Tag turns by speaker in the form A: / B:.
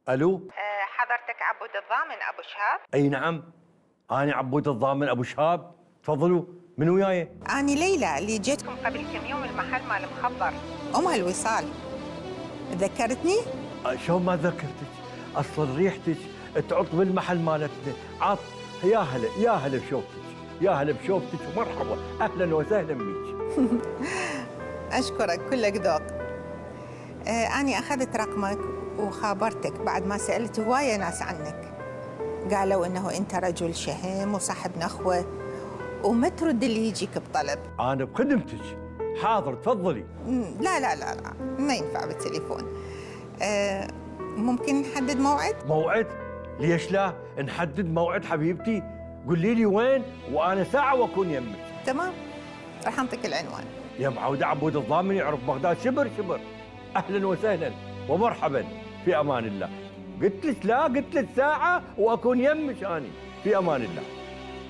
A: الو.
B: حضرتك عبود الضامن ابو شهاب؟
A: اي نعم، انا عبود الضامن ابو شهاب. تفضلوا، من وياي؟
B: اني ليلى اللي جيتكم قبل كم يوم المحل مال مخبر، ام هالوصال. تذكرتني؟
A: شلون ما ذكرتك؟ اصلا ريحتك تعط بالمحل مالتنا. عط. يا هلا يا هلا بشوفتك، يا هلا بشوفتك ومرحبا، اهلا وسهلا بك.
B: اشكرك، كلك ذوق. اني اخذت رقمك وخابرتك بعد ما سالت هوايه ناس عنك. قالوا انه انت رجل شهم وصاحب نخوه وما ترد اللي يجيك بطلب.
A: انا بخدمتك. حاضر، تفضلي.
B: لا لا لا لا، ما ينفع بالتليفون. ممكن نحدد موعد؟
A: موعد؟ ليش لا؟ نحدد موعد حبيبتي. قولي لي وين وانا ساعه واكون يمك.
B: تمام، راح انطيك العنوان.
A: يا معود عبود الضامن يعرف بغداد شبر شبر. اهلا وسهلا ومرحبا، في امان الله. قلت لك لا، قلت لك ساعه واكون يمك اني. في امان الله.